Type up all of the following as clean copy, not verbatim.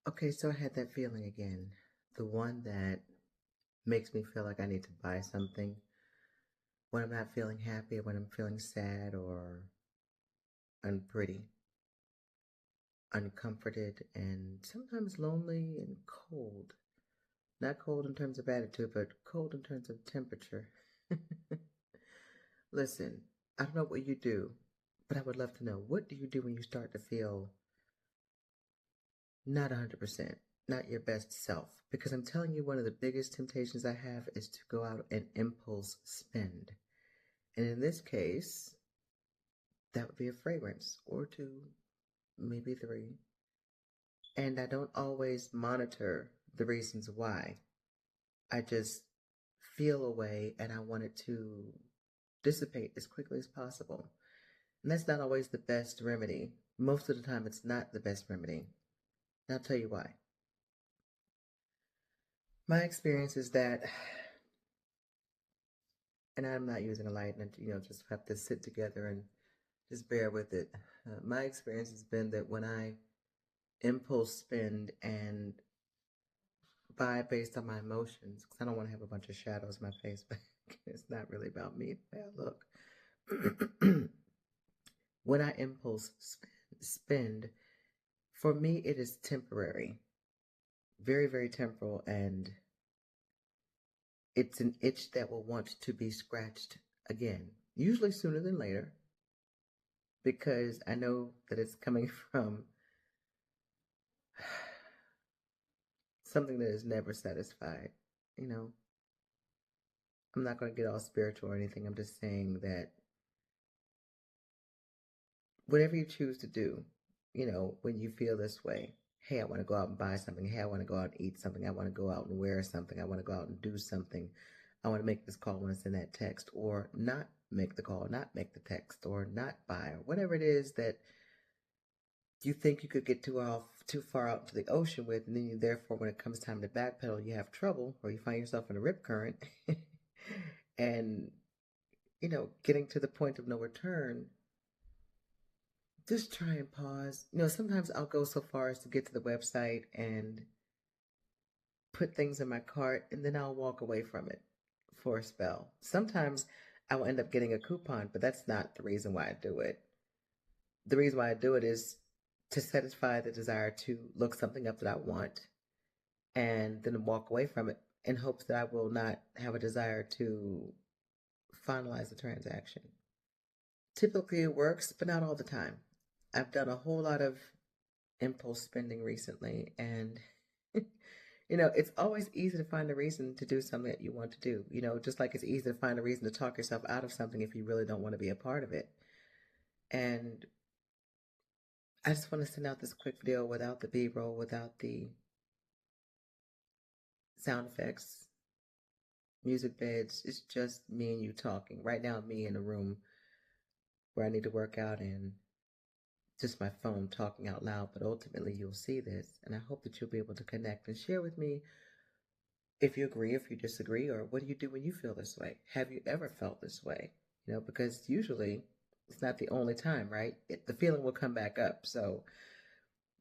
Okay, so I had that feeling again. The one that makes me feel like I need to buy something when I'm not feeling happy, when I'm feeling sad or unpretty, uncomforted, and sometimes lonely and cold. Not cold in terms of attitude, but cold in terms of temperature. Listen, I don't know what you do, but I would love to know, what do you do when you start to feel not 100%, not your best self? Because I'm telling you, one of the biggest temptations I have is to go out and impulse spend. And in this case, that would be a fragrance or two, maybe three. And I don't always monitor the reasons why. I just feel a way and I want it to dissipate as quickly as possible. And that's not always the best remedy. Most of the time, it's not the best remedy. And I'll tell you why. My experience is that, and I'm not using a light, and just have to sit together and just bear with it. My experience has been that when I impulse spend and buy based on my emotions, because I don't want to have a bunch of shadows in my face, but it's not really about me the way I look. When I impulse spend, for me, it is temporary, very, very temporal, and it's an itch that will want to be scratched again, usually sooner than later, because I know that it's coming from something that is never satisfied. You know, I'm not going to get all spiritual or anything. I'm just saying that whatever you choose to do, when you feel this way, hey, I want to go out and buy something. Hey, I want to go out and eat something. I want to go out and wear something. I want to go out and do something. I want to make this call when it's in that text, or not make the call, not make the text, or not buy, or whatever it is that you think you could get too far out into the ocean with, and then therefore, when it comes time to backpedal, you have trouble, or you find yourself in a rip current, and getting to the point of no return. Just try and pause. Sometimes I'll go so far as to get to the website and put things in my cart, and then I'll walk away from it for a spell. Sometimes I will end up getting a coupon, but that's not the reason why I do it. The reason why I do it is to satisfy the desire to look something up that I want and then walk away from it in hopes that I will not have a desire to finalize the transaction. Typically it works, but not all the time. I've done a whole lot of impulse spending recently, and it's always easy to find a reason to do something that you want to do. Just like it's easy to find a reason to talk yourself out of something if you really don't want to be a part of it. And I just want to send out this quick video without the B-roll, without the sound effects, music beds. It's just me and you talking. Right now, me in a room where I need to work out, and just my phone talking out loud. But ultimately, you'll see this, and I hope that you'll be able to connect and share with me if you agree, if you disagree, or what do you do when you feel this way? Have you ever felt this way? Because usually it's not the only time, right? The feeling will come back up. So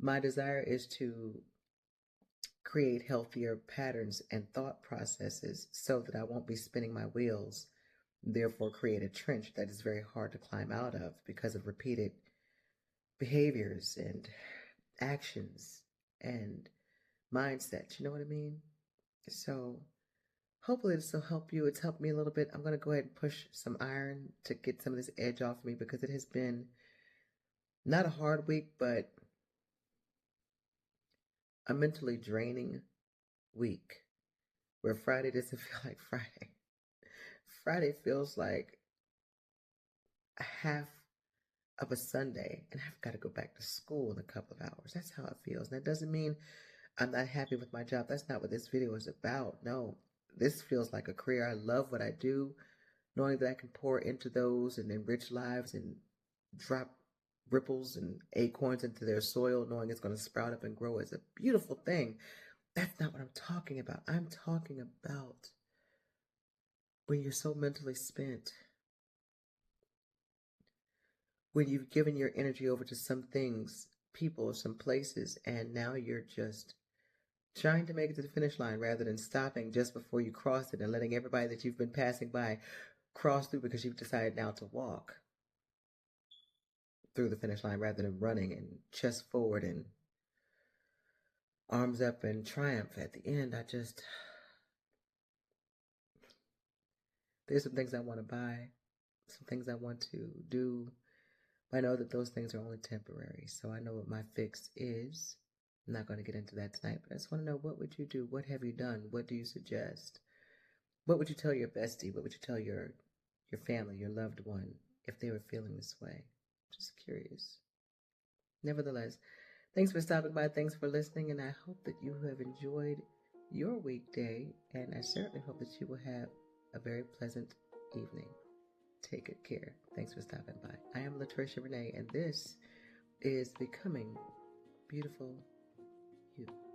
my desire is to create healthier patterns and thought processes so that I won't be spinning my wheels, therefore create a trench that is very hard to climb out of because of repeated behaviors and actions and mindsets. You know what I mean? So hopefully this will help you. It's helped me a little bit. I'm going to go ahead and push some iron to get some of this edge off me, because it has been not a hard week, but a mentally draining week where Friday doesn't feel like Friday. Friday feels like a half of a Sunday, and I've got to go back to school in a couple of hours. That's how it feels. And that doesn't mean I'm not happy with my job. That's not what this video is about. No, this feels like a career. I love what I do, knowing that I can pour into those and enrich lives and drop ripples and acorns into their soil, knowing it's going to sprout up and grow, is a beautiful thing. That's not what I'm talking about. I'm talking about when you're so mentally spent, when you've given your energy over to some things people, some places, and now you're just trying to make it to the finish line rather than stopping just before you cross it and letting everybody that you've been passing by cross through because you've decided now to walk through the finish line rather than running and chest forward and arms up in triumph at the end. There's some things I want to buy, some things I want to do. I know that those things are only temporary, so I know what my fix is. I'm not going to get into that tonight, but I just want to know, what would you do? What have you done? What do you suggest? What would you tell your bestie? What would you tell your family, your loved one, if they were feeling this way? Just curious. Nevertheless, thanks for stopping by. Thanks for listening, and I hope that you have enjoyed your weekday, and I certainly hope that you will have a very pleasant evening. Take good care. Thanks for stopping by. I am Latricia Renee, and this is Becoming Beautiful You.